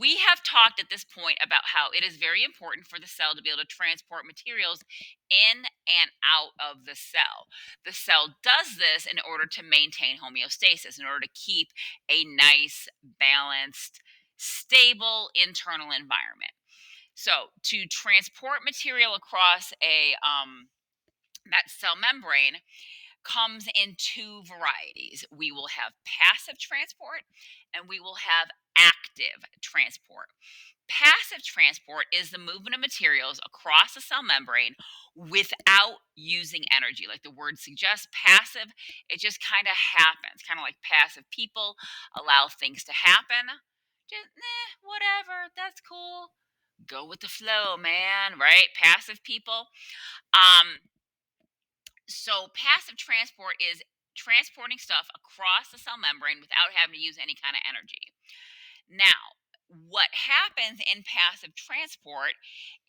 we have talked at this point about how it is very important for the cell to be able to transport materials in and out of the cell. The cell does this in order to maintain homeostasis, in order to keep a nice, balanced, stable internal environment. So, to transport material across a that cell membrane comes in two varieties. We will have passive transport and we will have active transport. Passive transport is the movement of materials across the cell membrane without using energy. Like the word suggests, passive, it just kind of happens, kind of like passive people allow things to happen. Just, whatever, that's cool. Go with the flow, man, right? Passive people. Um, so passive transport is transporting stuff across the cell membrane without having to use any kind of energy. Now, what happens in passive transport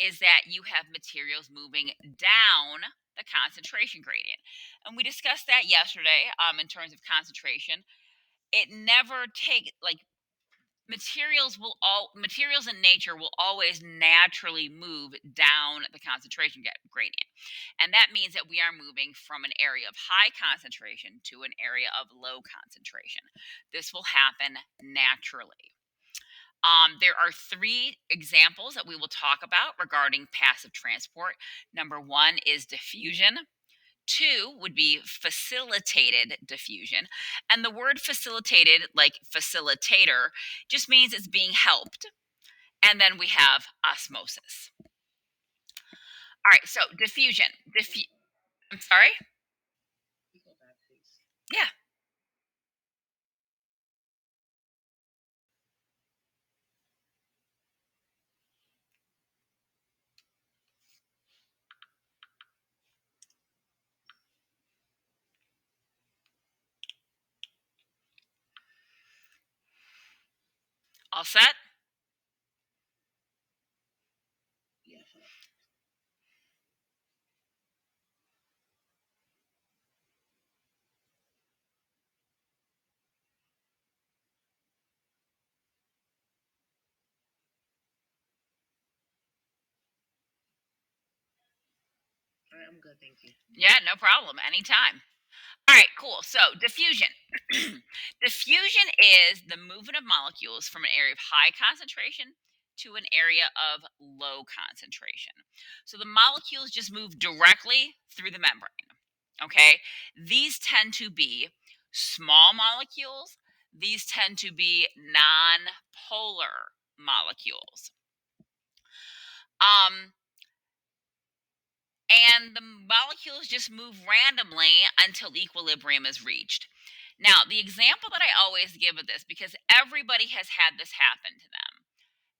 is that you have materials moving down the concentration gradient. And we discussed that yesterday in terms of concentration. It never take like materials in nature will always naturally move down the concentration gradient, and that means that we are moving from an area of high concentration to an area of low concentration. This will happen naturally. There are three examples that we will talk about regarding passive transport. Number one is diffusion. Two would be facilitated diffusion. And the word facilitated, like facilitator, just means it's being helped. And then we have osmosis. All right, so diffusion. I'm sorry? Yeah, all set? I'm good, thank you. Yeah, no problem. Anytime. All right, cool. So, diffusion. Diffusion is the movement of molecules from an area of high concentration to an area of low concentration. So, the molecules just move directly through the membrane. Okay? These tend to be small molecules, these tend to be non-polar molecules. Um, and the molecules just move randomly until equilibrium is reached. Now, the example that I always give of this, because everybody has had this happen to them,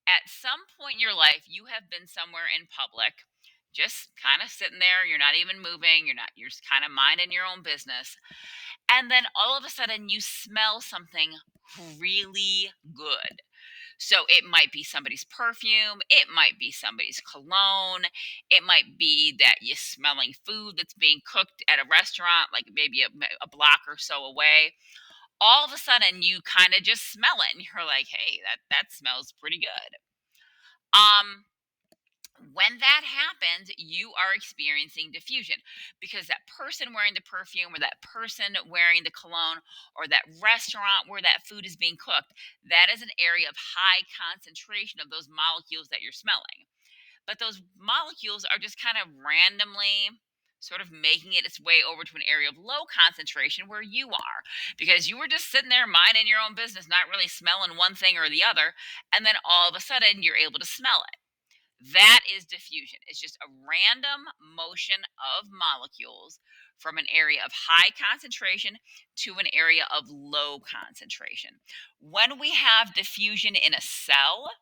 at some point in your life, you have been somewhere in public, just kind of sitting there, you're not even moving, you're just kind of minding your own business. And then all of a sudden, you smell something really good. So it might be somebody's perfume, it might be somebody's cologne, it might be that you're smelling food that's being cooked at a restaurant, like maybe a block or so away. All of a sudden, you kind of just smell it, and you're like, "Hey, that smells pretty good." Um, when that happens, you are experiencing diffusion because that person wearing the perfume or that person wearing the cologne or that restaurant where that food is being cooked, that is an area of high concentration of those molecules that you're smelling. But those molecules are just kind of randomly sort of making it its way over to an area of low concentration where you are because you were just sitting there minding your own business, not really smelling one thing or the other, and then all of a sudden you're able to smell it. That is diffusion. It's just a random motion of molecules from an area of high concentration to an area of low concentration. When we have diffusion in a cell,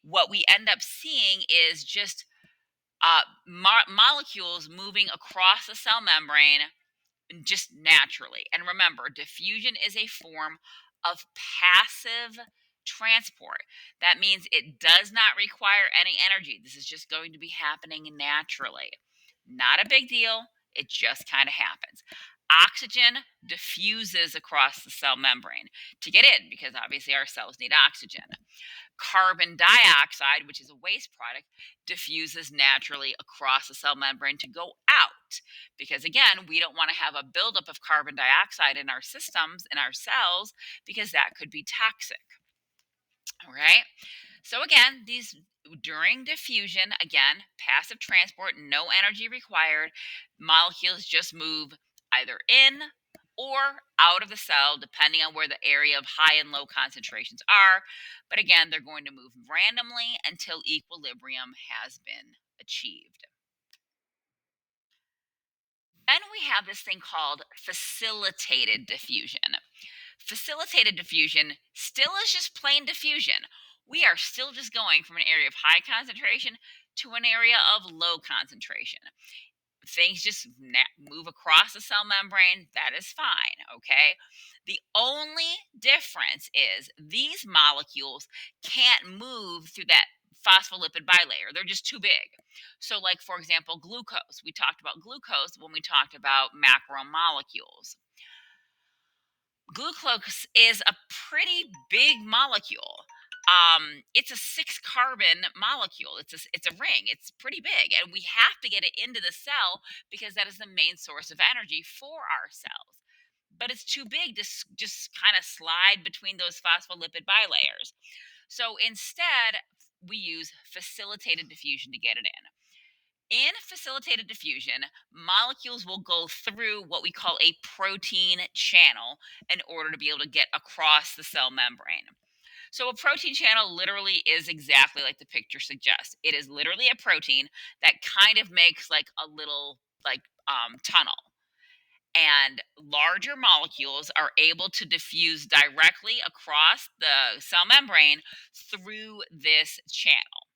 what we end up seeing is just molecules moving across the cell membrane just naturally. And remember, diffusion is a form of passive transport. That means it does not require any energy. This is just going to be happening naturally. Not a big deal. It just kind of happens. Oxygen diffuses across the cell membrane to get in because obviously our cells need oxygen. Carbon dioxide, which is a waste product, diffuses naturally across the cell membrane to go out. Because again, we don't want to have a buildup of carbon dioxide in our systems, in our cells, because that could be toxic. All right. So again, these during diffusion, again, passive transport, no energy required. Molecules just move either in or out of the cell, depending on where the area of high and low concentrations are. But again, they're going to move randomly until equilibrium has been achieved. Then we have this thing called facilitated diffusion. Facilitated diffusion still is just plain diffusion. We are still just going from an area of high concentration to an area of low concentration. Things just move across the cell membrane. That is fine. Okay. The only difference is these molecules can't move through that phospholipid bilayer. They're just too big. So, like for example, glucose. We talked about glucose when we talked about macromolecules. Glucose is a pretty big molecule. It's a six carbon molecule. It's a ring. It's pretty big, and we have to get it into the cell because that is the main source of energy for our cells. But it's too big to just kind of slide between those phospholipid bilayers. So instead, we use facilitated diffusion to get it in. In facilitated diffusion, molecules will go through what we call a protein channel in order to be able to get across the cell membrane. So, a protein channel literally is exactly like the picture suggests. It is literally a protein that kind of makes like a little tunnel. And larger molecules are able to diffuse directly across the cell membrane through this channel.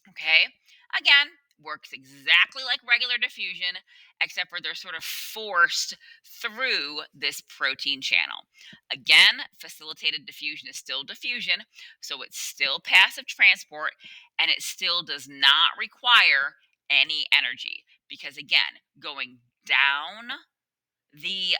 Okay. Again, works exactly like regular diffusion, except for they're sort of forced through this protein channel. Again, facilitated diffusion is still diffusion, so it's still passive transport, and it still does not require any energy. Because again, going down the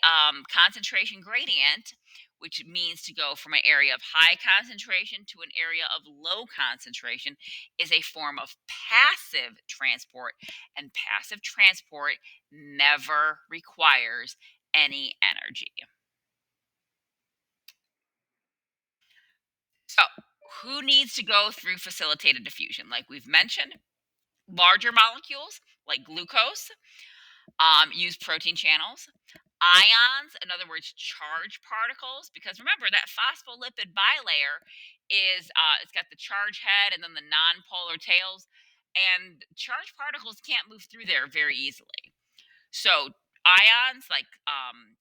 concentration gradient, which means to go from an area of high concentration to an area of low concentration, is a form of passive transport, and passive transport never requires any energy. So, who needs to go through facilitated diffusion? Like we've mentioned, larger molecules like glucose use protein channels. Ions, in other words, charged particles, because remember that phospholipid bilayer is it's got the charge head and then the nonpolar tails, and charged particles can't move through there very easily. So ions like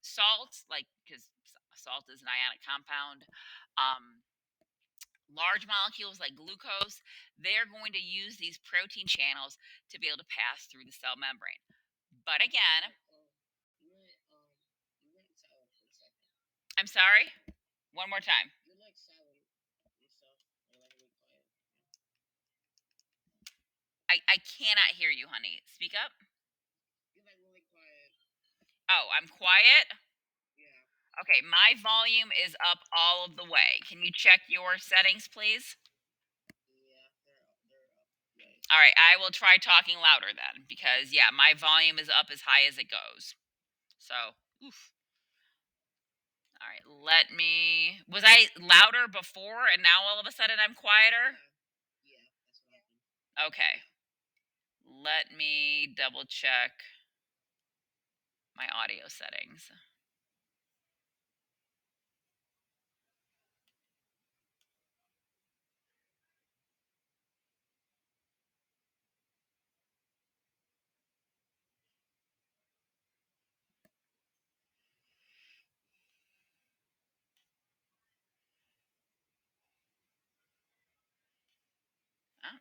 salts, like because salt is an ionic compound, um, large molecules like glucose, they're going to use these protein channels to be able to pass through the cell membrane. But again, You went you went silent for a second. I'm sorry. One more time. You're like silent and stuff. Or like really quiet. I cannot hear you, honey. Speak up. You're like really quiet. Oh, I'm quiet. Yeah. Okay, my volume is up all of the way. Can you check your settings, please? Yeah, they're up. Yes. All right, I will try talking louder then because yeah, my volume is up as high as it goes. So, oof. All right, let me. Was I louder before and now all of a sudden I'm quieter? Yeah. Yeah, that's what happened. Okay. Let me double check my audio settings.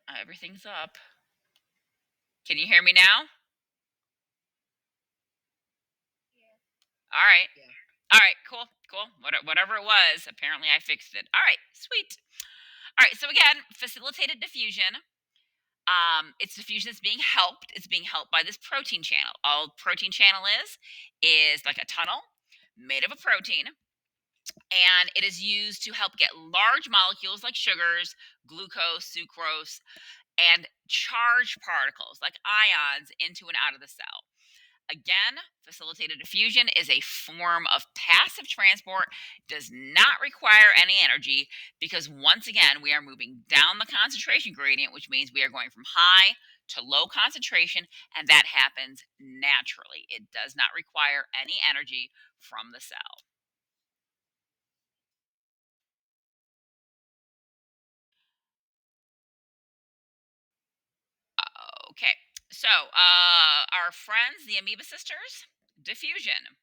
Oh, everything's up. Can you hear me now? Yeah. All right. Yeah. All right, cool, cool. Whatever it was, apparently I fixed it. All right, sweet. All right, so again, facilitated diffusion. It's diffusion that's being helped. It's being helped by this protein channel. All protein channel is like a tunnel made of a protein. And it is used to help get large molecules like sugars, glucose, sucrose, and charged particles like ions into and out of the cell. Again, facilitated diffusion is a form of passive transport, does not require any energy because, once again, we are moving down the concentration gradient, which means we are going from high to low concentration, and that happens naturally. It does not require any energy from the cell. Okay, so our friends, the amoeba sisters, diffusion.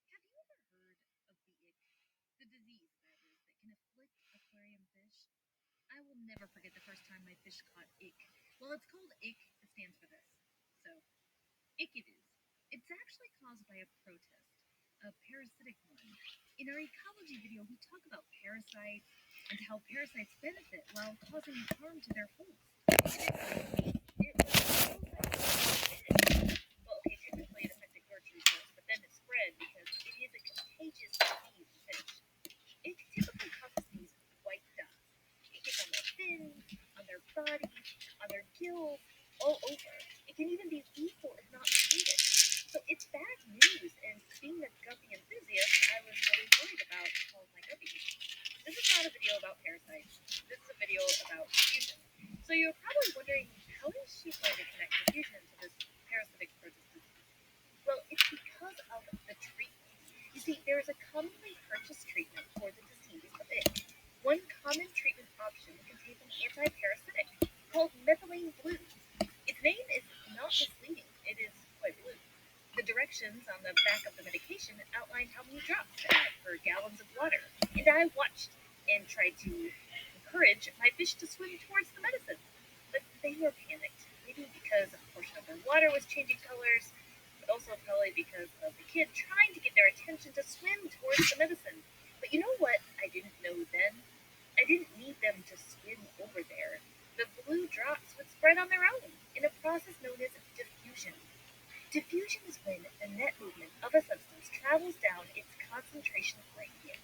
Have you ever heard of the ick? The disease, that is, that can afflict aquarium fish? I will never forget the first time my fish caught ick. Well, it's called ick, it stands for this. So, ick it is. It's actually caused by a protist, a parasitic one. In our ecology video, we talk about parasites and how parasites benefit while causing harm to their host. It was so well, okay, technically it affected nurturing first, but then it spread because it is a contagious disease in fish. It typically causes these white dots. It gets on their fins, on their bodies, on their gills, all over. It can even be lethal if not treated. So it's bad news, and being a guppy enthusiast, I was really worried about all of my guppies. This is not a video about parasites. This is a video about fusion. So you're probably wondering, how does she plan to connect diffusion to this parasitic protist? Well, it's because of the treatment. You see, there is a commonly purchased treatment for the disease of ick. One common treatment option contains an anti-parasitic called methylene blue. Its name is not misleading. It is quite blue. The directions on the back of the medication outline how many drops to add per gallons of water, and I watched and tried to encourage my fish to swim towards the medicine. But they were panicked, maybe because a portion of their water was changing colors, but also probably because of the kid trying to get their attention to swim towards the medicine. But you know what I didn't know then? I didn't need them to swim over there. The blue drops would spread on their own in a process known as diffusion. Diffusion is when the net movement of a substance travels down its concentration gradient.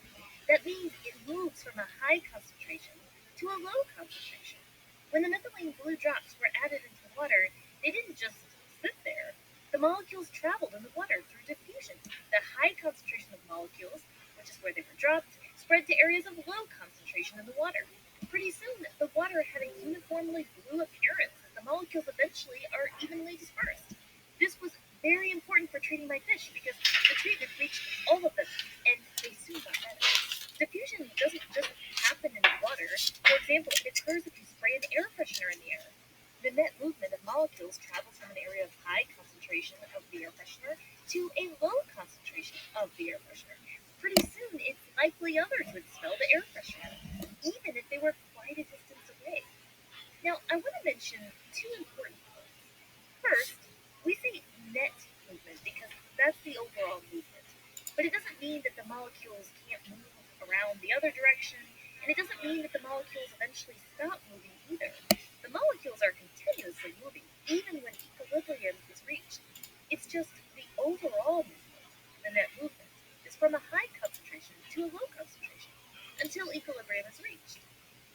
That means it moves from a high concentration to a low concentration. When the methylene blue drops were added into the water, they didn't just sit there. The molecules traveled in the water through diffusion. The high concentration of molecules, which is where they were dropped, spread to areas of low concentration in the water. Pretty soon, the water had a uniformly blue appearance as the molecules eventually are evenly dispersed. This was very important for treating my fish because the treatment reached all of them and they soon got better. Diffusion doesn't just happen in the water. For example, it occurs if you spray an air freshener in the air. The net movement of molecules travels from an area of high concentration of the air freshener to a low concentration of the air freshener. Pretty soon, it's likely others would smell the air freshener, even if they were quite a distance away. Now, I want to mention two important points. First, we say net movement because that's the overall movement. But it doesn't mean that the molecules can't move around the other direction, and it doesn't mean that the molecules eventually stop moving either. The molecules are continuously moving, even when equilibrium is reached. It's just the overall movement, the net movement, is from a high concentration to a low concentration until equilibrium is reached.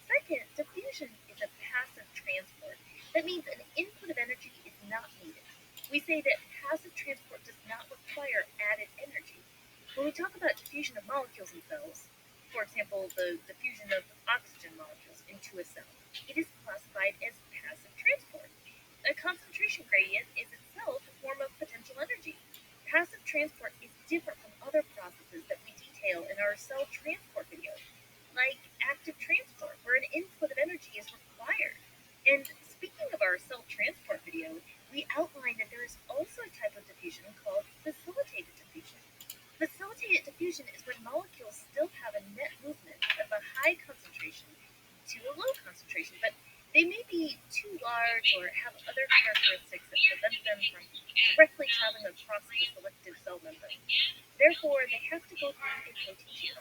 Second, diffusion is a passive transport. That means an input of energy is not needed. We say that passive transport does not require added energy. When we talk about diffusion of molecules in cells, for example, the diffusion of oxygen molecules into a cell, it is classified as passive transport. A concentration gradient is itself a form of potential energy. Passive transport is different from other processes that we detail in our cell transport video, like active transport, where an input of energy is required. And speaking of our cell transport video, we outlined that there is also a type of diffusion called facilitated diffusion. Facilitated diffusion is when molecules still have a net movement of a high concentration to a low concentration, but they may be too large or have other characteristics that prevent them from directly traveling across the selected cell membrane. Therefore, they have to go through a flotation.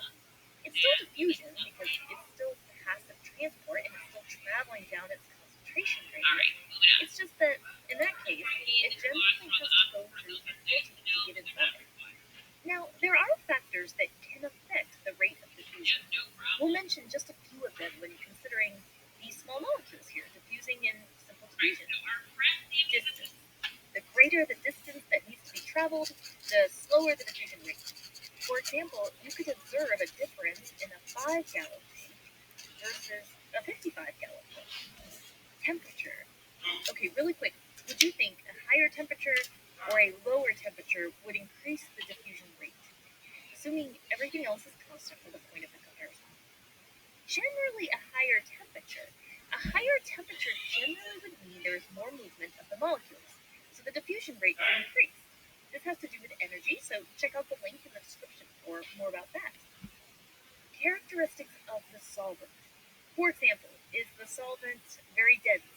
It's still diffusion because it's still passive transport and it's still traveling down its concentration. concentration gradient. It's just that in that case, it generally has to go through a filter to get inside. Now, there are factors that can affect the rate of diffusion. We'll mention just a few of them when considering these small molecules here, diffusing in simple diffusion. Distance. The greater the distance that needs to be traveled, the slower the diffusion rate. For example, you could observe a difference in a 5-gallon tank versus a 55-gallon tank. Temperature. Okay, really quick, would you think a higher temperature or a lower temperature would increase the diffusion rate, assuming everything else is constant for the point of the comparison? Generally, a higher temperature. A higher temperature generally would mean there is more movement of the molecules, so the diffusion rate will increase. This has to do with energy, so check out the link in the description for more about that. Characteristics of the solvent. For example, is the solvent very dense?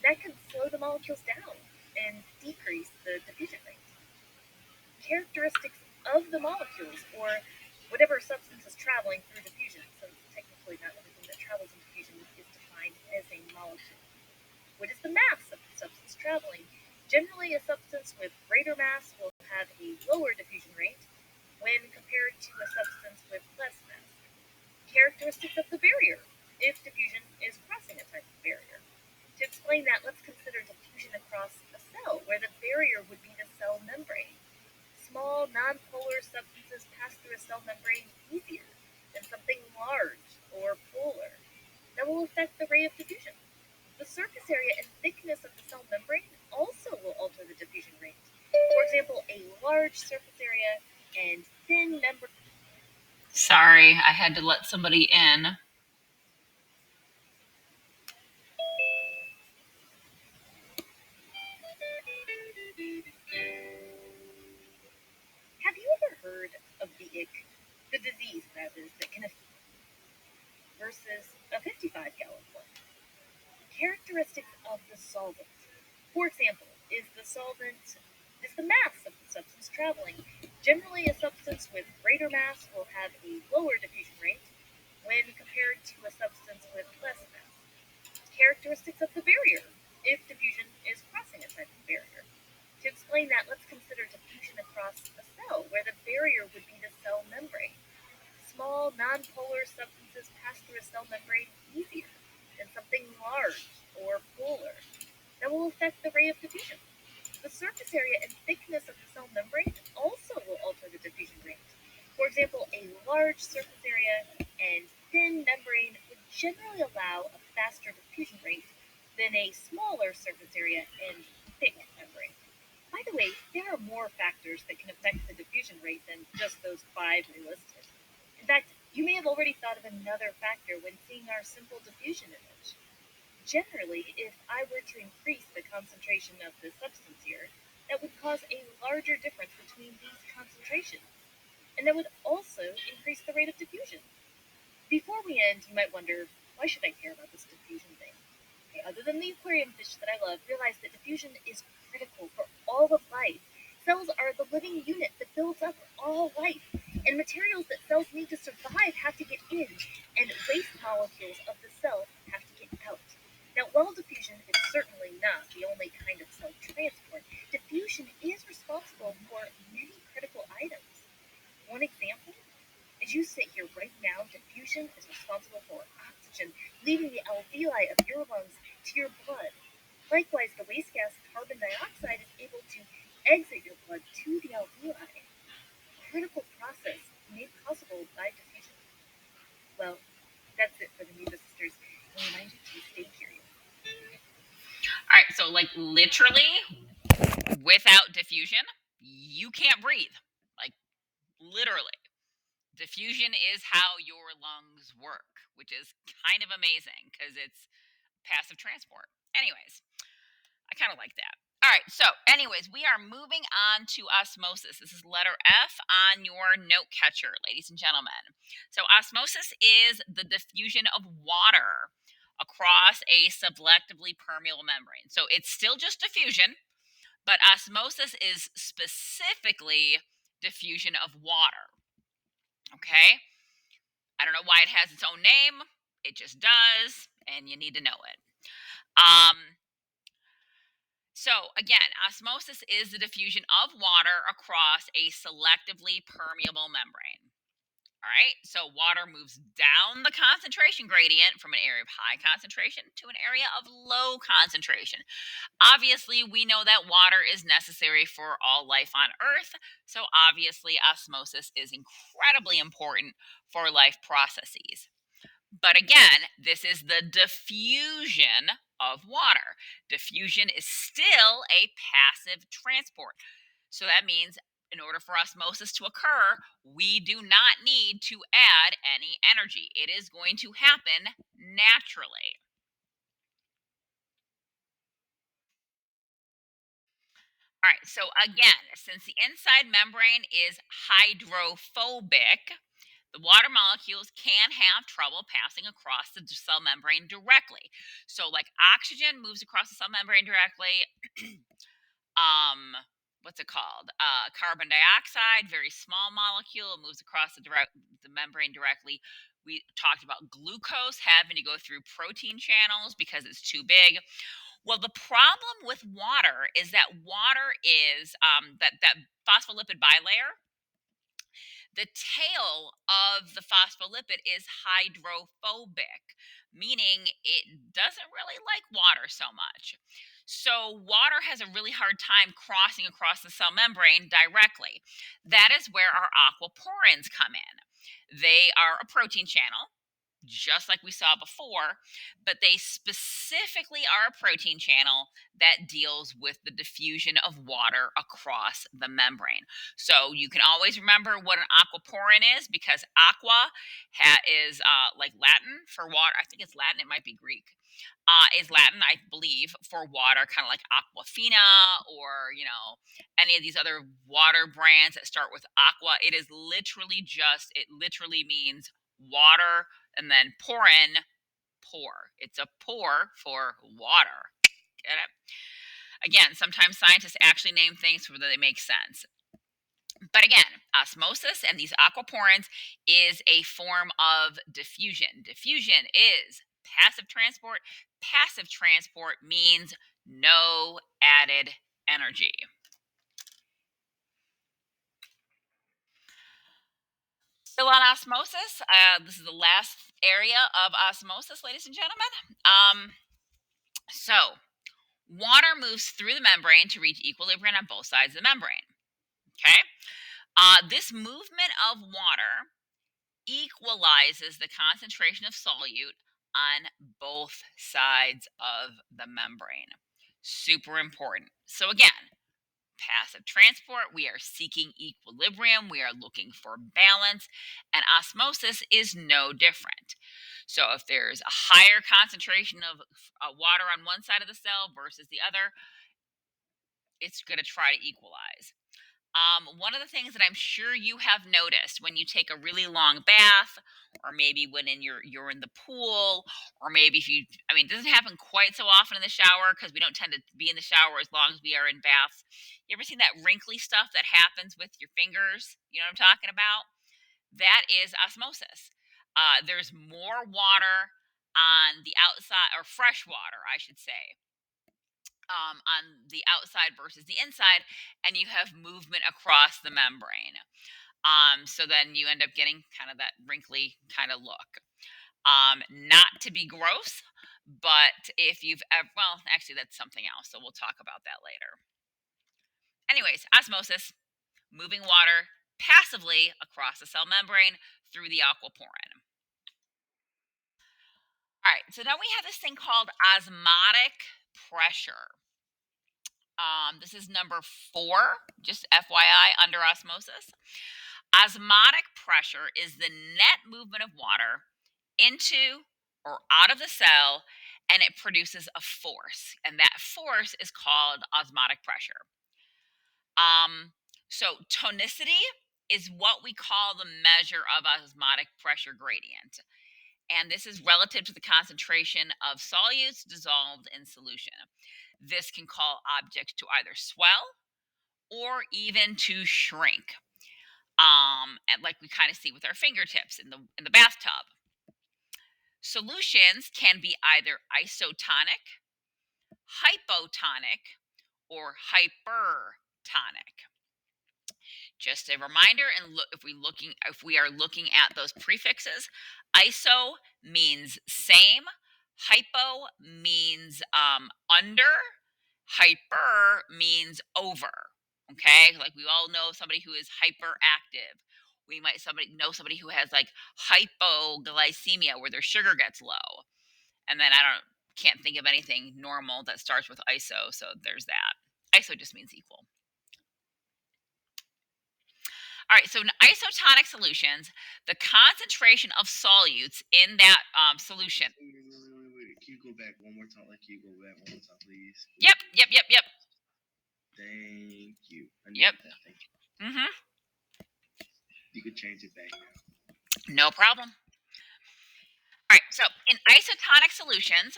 That can slow the molecules down and decrease the diffusion rate. Characteristics of the molecules, or whatever substance is traveling through diffusion, since technically not everything that travels in diffusion is defined as a molecule. What is the mass of the substance traveling? Generally, a substance with greater mass will have a lower diffusion rate when compared to a substance with less mass. Characteristics of the barrier, if diffusion is crossing a type of barrier. To explain that, let's consider diffusion across a cell, where the barrier would be the cell membrane. Small, nonpolar substances pass through a cell membrane easier than something large or polar. That will affect the rate of diffusion. The surface area and thickness of the cell membrane also will alter the diffusion rate. For example, a large surface area and thin membrane. Sorry, I had to let somebody in. Have you ever heard of the ick, the disease that is, that can affect versus a 55-gallon one? Characteristics of the solvent. For example, is the mass of the substance traveling? Generally, a substance with greater mass will have a lower diffusion rate when compared to a substance with less mass. Characteristics of the barrier, if diffusion is crossing a type of barrier. To explain that, let's consider diffusion across a cell, where the barrier would be the cell membrane. Small, nonpolar substances pass through a cell membrane easier than something large or polar. That will affect the rate of diffusion. The surface area and thickness of the cell membrane also will alter the diffusion rate. For example, a large surface area and thin membrane would generally allow a faster diffusion rate than a smaller surface area and thick membrane. By the way, there are more factors that can affect the diffusion rate than just those five we listed. In fact, you may have already thought of another factor when seeing our simple diffusion image. Generally, if I were to increase the concentration of the substance here, that would cause a larger difference between these concentrations, and that would also increase the rate of diffusion. Before we end, you might wonder, why should I care about this diffusion thing? Okay, other than the aquarium fish that I love, realize that diffusion is critical for all of life. Cells are the living unit that builds up all life, and materials that cells need to survive have to get in, and waste molecules of the cell have to get out. Now, while diffusion is certainly not the only kind of cell transport, diffusion is responsible for many critical items. One example, as you sit here right now, diffusion is responsible for oxygen leaving the alveoli of your lungs to your blood. Likewise, the waste gas carbon dioxide is able to exit your blood to the alveoli. A critical process made possible by diffusion. Well, that's it for the Musa sisters. And I remind you to stay curious. All right, so like literally without diffusion, you can't breathe. Like literally. Diffusion is how your lungs work, which is kind of amazing because it's passive transport. Anyways, I kind of like that. All right, so, anyways, we are moving on to osmosis. This is letter F on your note catcher, ladies and gentlemen. So, osmosis is the diffusion of water across a selectively permeable membrane. So, it's still just diffusion, but osmosis is specifically diffusion of water. Okay? I don't know why it has its own name. It just does, and you need to know it. Um, so again, osmosis is the diffusion of water across a selectively permeable membrane. All right. So water moves down the concentration gradient from an area of high concentration to an area of low concentration. Obviously, we know that water is necessary for all life on Earth. So obviously, osmosis is incredibly important for life processes. But again, this is the diffusion of water. Diffusion is still a passive transport. So that means in order for osmosis to occur, we do not need to add any energy. It is going to happen naturally. All right, so again, since the inside membrane is hydrophobic, the water molecules can have trouble passing across the cell membrane directly. So, like oxygen moves across the cell membrane directly, um what's it called, carbon dioxide, very small molecule, moves across the membrane directly. We talked about glucose having to go through protein channels because it's too big. Well, the problem with water is that water is that phospholipid bilayer. The tail of the phospholipid is hydrophobic, meaning it doesn't really like water so much. So, water has a really hard time crossing across the cell membrane directly. That is where our aquaporins come in. They are a protein channel, just like we saw before, but they specifically are a protein channel that deals with the diffusion of water across the membrane. So you can always remember what an aquaporin is because aqua is like Latin for water. I think it's Latin, it might be Greek. Is Latin, I believe, for water, kind of like Aquafina or, any of these other water brands that start with aqua. It is literally it literally means water, and then porin, pour. It's a pour for water. Get it? Again, sometimes scientists actually name things so that they make sense. But again, osmosis and these aquaporins is a form of diffusion. Diffusion is passive transport. Passive transport means no added energy. Still on osmosis. This is the last area of osmosis, ladies and gentlemen. So, water moves through the membrane to reach equilibrium on both sides of the membrane. Okay? This movement of water equalizes the concentration of solute on both sides of the membrane. Super important. So, again, passive transport, we are seeking equilibrium, we are looking for balance, and osmosis is no different. So, if there's a higher concentration of water on one side of the cell versus the other, it's going to try to equalize. One of the things that I'm sure you have noticed when you take a really long bath, or maybe when you're in the pool, or maybe if you, I mean, it doesn't happen quite so often in the shower because we don't tend to be in the shower as long as we are in baths. You ever seen that wrinkly stuff that happens with your fingers? You know what I'm talking about? That is osmosis. There's more water on the outside, or fresh water, I should say, on the outside versus the inside, and you have movement across the membrane. So then you end up getting kind of that wrinkly kind of look. Not to be gross, but if you've ever, well, actually, that's something else. So we'll talk about that later. Anyways, osmosis, moving water passively across the cell membrane through the aquaporin. All right, so now we have this thing called osmotic pressure. This is number 4, just FYI, under osmosis. Osmotic pressure is the net movement of water into or out of the cell, and it produces a force. And that force is called osmotic pressure. So, tonicity is what we call the measure of osmotic pressure gradient. And this is relative to the concentration of solutes dissolved in solution. This can cause objects to either swell or even to shrink. And like we kind of see with our fingertips in the bathtub. Solutions can be either isotonic hypotonic, or hypertonic. Just a reminder, and if we are looking at those prefixes, iso means same, hypo means under, hyper means over. Okay, like we all know somebody who is hyperactive. We might somebody know somebody who has like hypoglycemia, where their sugar gets low. And then I don't can't think of anything normal that starts with iso, so there's that. Iso just means equal. All right, so in isotonic solutions, the concentration of solutes in that solution. Wait. Can you go back one more time? Like, can you go back one more time, please? Yep. Thank you. I need Yep. that. Thank you. Mm-hmm. You could change it back now. No problem. All right, so in isotonic solutions,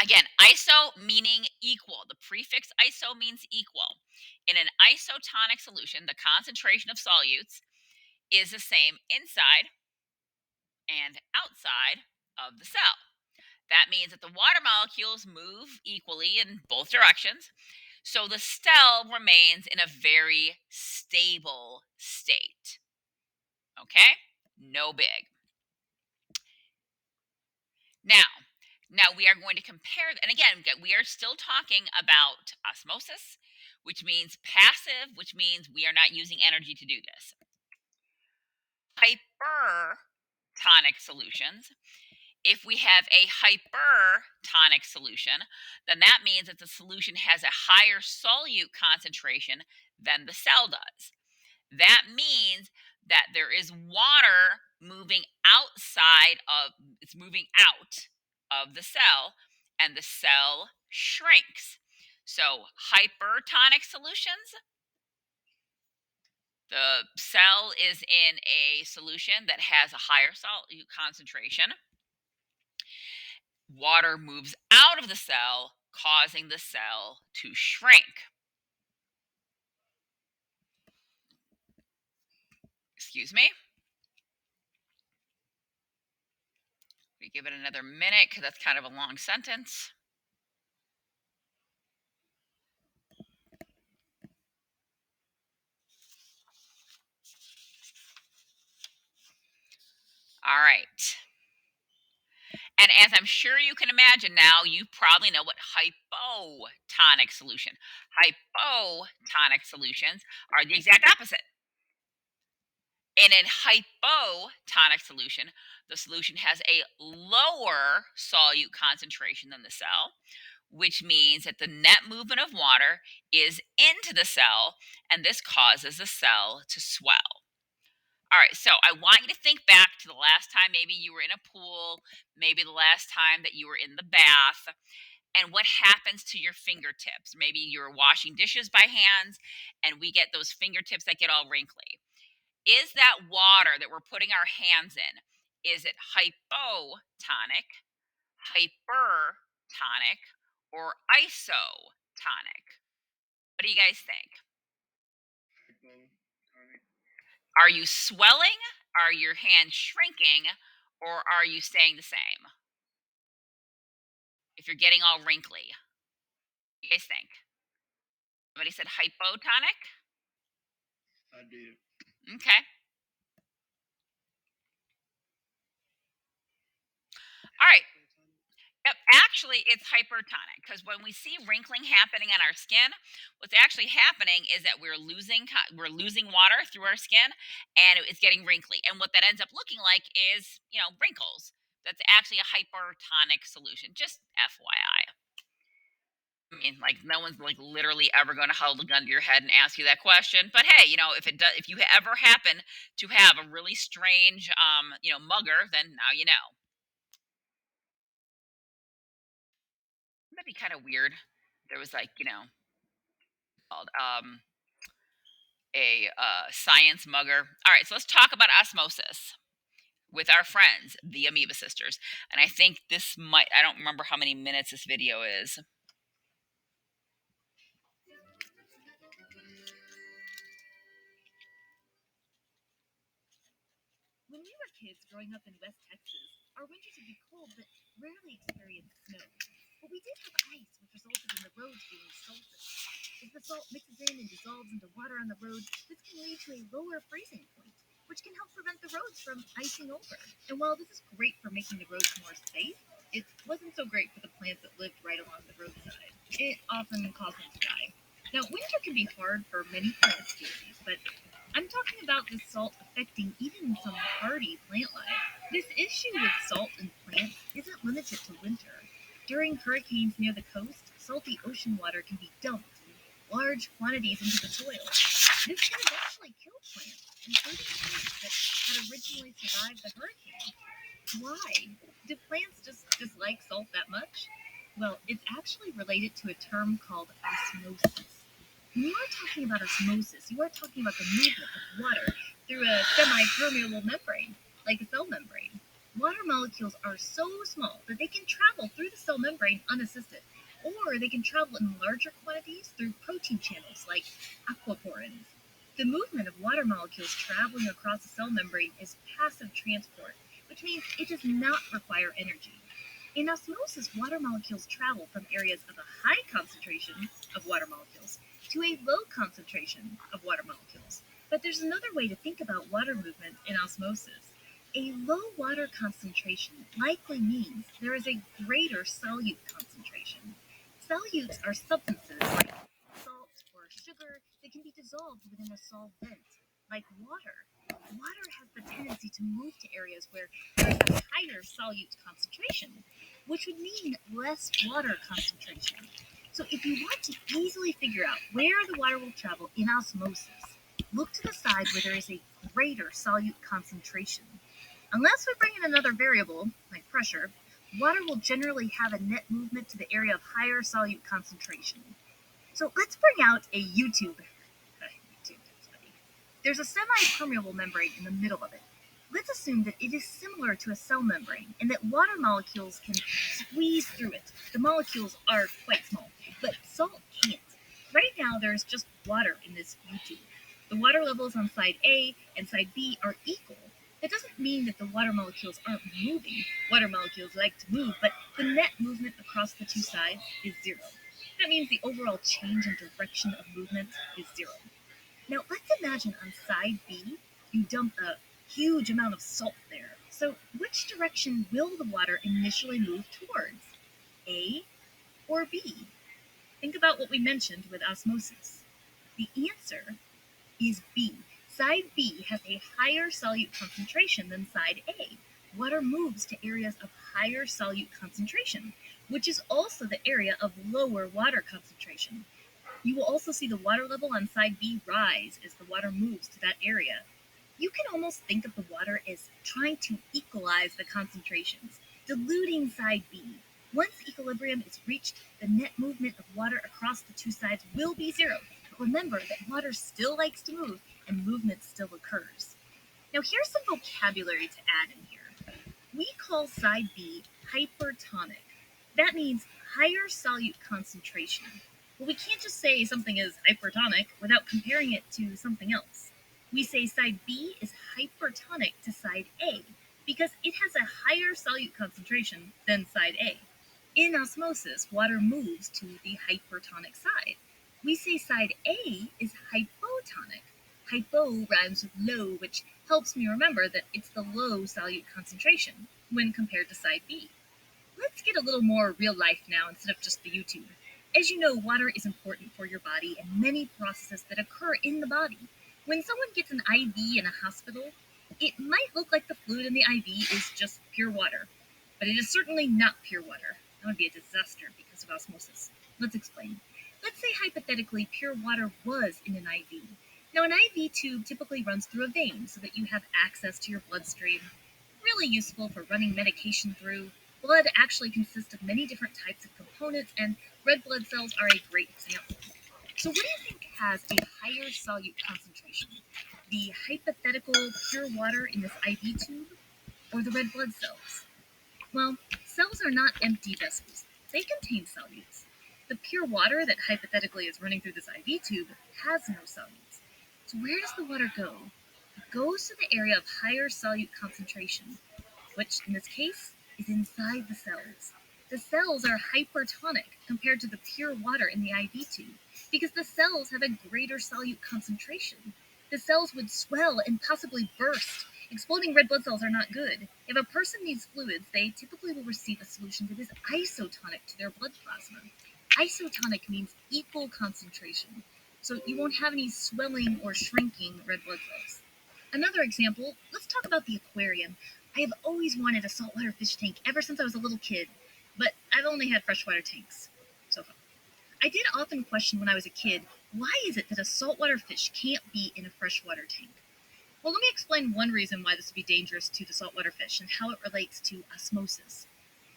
again, iso meaning equal. The prefix iso means equal. In an isotonic solution, the concentration of solutes is the same inside and outside of the cell. That means that the water molecules move equally in both directions. So the cell remains in a very stable state. Okay? No big. Now we are going to compare, and again, we are still talking about osmosis, which means passive, which means we are not using energy to do this. Hypertonic solutions. If we have a hypertonic solution, then that means that the solution has a higher solute concentration than the cell does. That means that there is water moving it's moving out of the cell, and the cell shrinks. So, hypertonic solutions, the cell is in a solution that has a higher solute concentration. Water moves out of the cell, causing the cell to shrink. Excuse me. We give it another minute because that's kind of a long sentence. All right. And as I'm sure you can imagine now, you probably know what hypotonic solution. Hypotonic solutions are the exact opposite. In a hypotonic solution, the solution has a lower solute concentration than the cell, which means that the net movement of water is into the cell, and this causes the cell to swell. All right, so I want you to think back to the last time maybe you were in a pool, maybe the last time that you were in the bath, and what happens to your fingertips. Maybe you're washing dishes by hands, and we get those fingertips that get all wrinkly. Is that water that we're putting our hands in, is it hypotonic, hypertonic, or isotonic? What do you guys think? Hypotonic. Are you swelling? Are your hands shrinking? Or are you staying the same? If you're getting all wrinkly, what do you guys think? Somebody said hypotonic? I did. Okay. All right. Yep, actually, it's hypertonic because when we see wrinkling happening on our skin, what's actually happening is that we're losing water through our skin, and it's getting wrinkly. And what that ends up looking like is wrinkles. That's actually a hypertonic solution. Just FYI. I mean, like no one's like literally ever going to hold a gun to your head and ask you that question. But hey, if you ever happen to have a really strange mugger, then now you know. That'd be kind of weird. There was like called a science mugger. All right, so let's talk about osmosis with our friends, the Amoeba Sisters. And I think I don't remember how many minutes this video is. When we were kids growing up in West Texas, our winters would be cold but rarely experienced snow. But we did have ice, which resulted in the roads being salted. If the salt mixes in and dissolves into water on the roads, this can lead to a lower freezing point, which can help prevent the roads from icing over. And while this is great for making the roads more safe, it wasn't so great for the plants that lived right along the roadside. It often caused them to die. Now, winter can be hard for many plant species, but I'm talking about this salt affecting even some hardy plant life. This issue with salt in plants isn't limited to winter. During hurricanes near the coast, salty ocean water can be dumped in large quantities into the soil. This can eventually kill plants, including plants that had originally survived the hurricane. Why? Do plants just dislike salt that much? Well, it's actually related to a term called osmosis. When you are talking about osmosis, you are talking about the movement of water through a semi-permeable membrane, like a cell membrane. Water molecules are so small that they can travel through the cell membrane unassisted, or they can travel in larger quantities through protein channels like aquaporins. The movement of water molecules traveling across the cell membrane is passive transport, which means it does not require energy. In osmosis, water molecules travel from areas of a high concentration of water molecules to a low concentration of water molecules. But there's another way to think about water movement in osmosis. A low water concentration likely means there is a greater solute concentration. Solutes are substances like salt or sugar that can be dissolved within a solvent, like water. Water has the tendency to move to areas where there's a higher solute concentration, which would mean less water concentration. So if you want to easily figure out where the water will travel in osmosis, look to the side where there is a greater solute concentration. Unless we bring in another variable, like pressure, water will generally have a net movement to the area of higher solute concentration. So let's bring out a YouTube. That's funny. There's a semi-permeable membrane in the middle of it. Let's assume that it is similar to a cell membrane and that water molecules can squeeze through it. The molecules are quite small, but salt can't. Right now, there's just water in this YouTube. The water levels on side A and side B are equal. That doesn't mean that the water molecules aren't moving. Water molecules like to move, but the net movement across the two sides is zero. That means the overall change in direction of movement is zero. Now let's imagine on side B, you dump a huge amount of salt there. So which direction will the water initially move towards? A or B? Think about what we mentioned with osmosis. The answer is B. Side B has a higher solute concentration than side A. Water moves to areas of higher solute concentration, which is also the area of lower water concentration. You will also see the water level on side B rise as the water moves to that area. You can almost think of the water as trying to equalize the concentrations, diluting side B. Once equilibrium is reached, the net movement of water across the two sides will be zero. But remember that water still likes to move and movement still occurs. Now here's some vocabulary to add in here. We call side B hypertonic. That means higher solute concentration. Well, we can't just say something is hypertonic without comparing it to something else. We say side B is hypertonic to side A because it has a higher solute concentration than side A. In osmosis, water moves to the hypertonic side. We say side A is hypotonic. Hypo rhymes with low, which helps me remember that it's the low solute concentration when compared to side B. Let's get a little more real life now instead of just the YouTube. As you know, water is important for your body and many processes that occur in the body. When someone gets an IV in a hospital, it might look like the fluid in the IV is just pure water, but it is certainly not pure water. That would be a disaster because of osmosis. Let's explain. Let's say hypothetically pure water was in an IV. Now, an IV tube typically runs through a vein so that you have access to your bloodstream. Really useful for running medication through. Blood actually consists of many different types of components, and red blood cells are a great example. So, what do you think has a higher solute concentration? The hypothetical pure water in this IV tube or the red blood cells? Well, cells are not empty vessels, they contain solutes. The pure water that hypothetically is running through this IV tube has no solutes. So, where does the water go? It goes to the area of higher solute concentration, which in this case is inside the cells. The cells are hypertonic compared to the pure water in the IV tube because the cells have a greater solute concentration. The cells would swell and possibly burst. Exploding red blood cells are not good. If a person needs fluids, they typically will receive a solution that is isotonic to their blood plasma. Isotonic means equal concentration, so you won't have any swelling or shrinking red blood cells. Another example, let's talk about the aquarium. I have always wanted a saltwater fish tank ever since I was a little kid, but I've only had freshwater tanks so far. I did often question when I was a kid, why is it that a saltwater fish can't be in a freshwater tank? Well, let me explain one reason why this would be dangerous to the saltwater fish and how it relates to osmosis.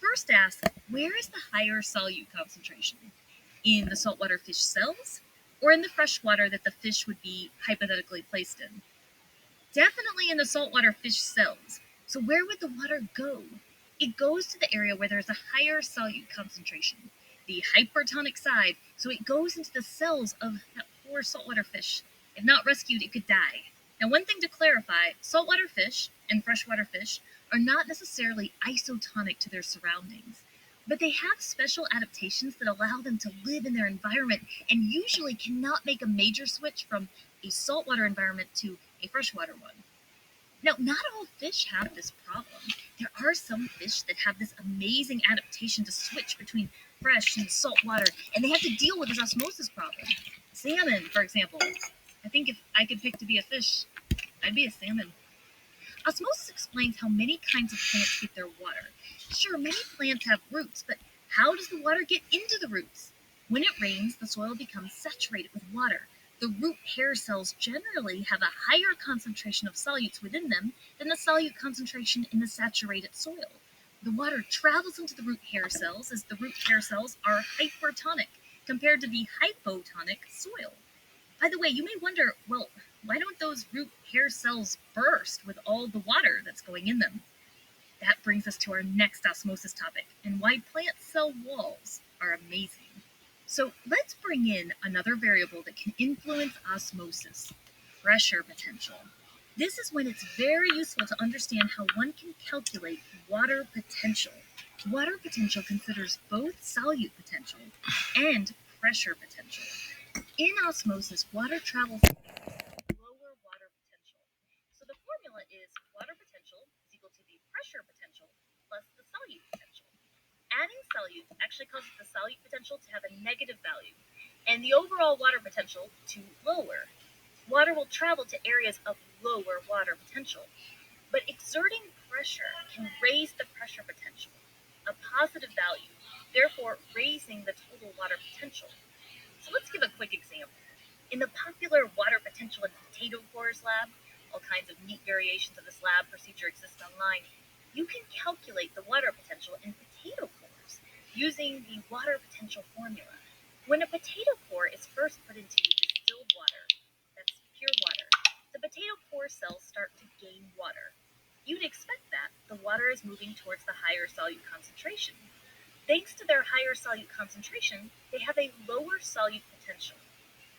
First ask, where is the higher solute concentration? In the saltwater fish cells or in the freshwater that the fish would be hypothetically placed in? Definitely in the saltwater fish cells. So where would the water go? It goes to the area where there's a higher solute concentration, the hypertonic side, so it goes into the cells of that poor saltwater fish. If not rescued, it could die. Now, one thing to clarify, saltwater fish and freshwater fish are not necessarily isotonic to their surroundings, but they have special adaptations that allow them to live in their environment and usually cannot make a major switch from a saltwater environment to a freshwater one. Now, not all fish have this problem. There are some fish that have this amazing adaptation to switch between fresh and salt water, and they have to deal with this osmosis problem. Salmon, for example. I think if I could pick to be a fish, I'd be a salmon. Osmosis explains how many kinds of plants get their water. Sure, many plants have roots, but how does the water get into the roots? When it rains, the soil becomes saturated with water. The root hair cells generally have a higher concentration of solutes within them than the solute concentration in the saturated soil. The water travels into the root hair cells as the root hair cells are hypertonic compared to the hypotonic soil. By the way, you may wonder, well, why don't those root hair cells burst with all the water that's going in them? That brings us to our next osmosis topic and why plant cell walls are amazing. So let's bring in another variable that can influence osmosis, pressure potential. This is when it's very useful to understand how one can calculate water potential. Water potential considers both solute potential and pressure potential. In osmosis, water travels lower water potential. So the formula is water potential is equal to the pressure potential plus the solute potential. Adding solutes actually causes the solute potential to have a negative value and the overall water potential to lower. Water will travel to areas of lower water potential, but exerting pressure can raise the pressure potential, a positive value, therefore raising the total water potential. So let's give a quick example. In the popular water potential in potato cores lab, all kinds of neat variations of this lab procedure exist online. You can calculate the water potential in potato cores using the water potential formula. When a potato core is first put into distilled water, that's pure water, the potato core cells start to gain water. You'd expect that the water is moving towards the higher solute concentration. Thanks to their higher solute concentration, they have a lower solute potential.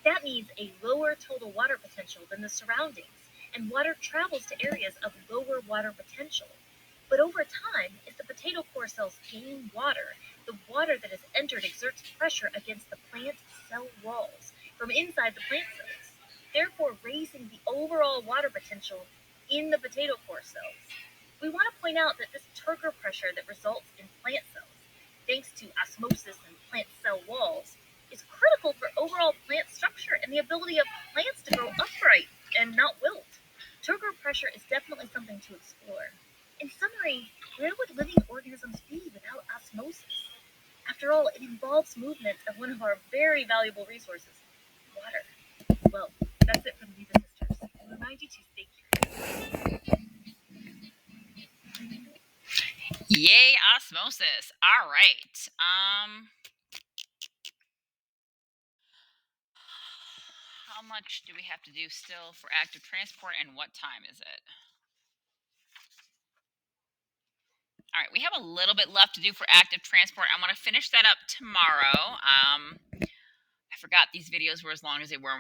That means a lower total water potential than the surroundings, and water travels to areas of lower water potential. But over time, as the potato core cells gain water, the water that has entered exerts pressure against the plant cell walls from inside the plant cells, therefore raising the overall water potential in the potato core cells. We want to point out that this turgor pressure that results in plant cells, thanks to osmosis and plant cell walls, is critical for overall plant structure and the ability of plants to grow upright and not wilt. Turgor pressure is definitely something to explore. In summary, where would living organisms be without osmosis? After all, it involves movement of one of our very valuable resources, water. Well, that's it from the Viva Sisters. I remind you to stay curious. Yay, osmosis. All right. How much do we have to do still for active transport and what time is it? All right, we have a little bit left to do for active transport. I want to finish that up tomorrow. I forgot these videos were as long as they were.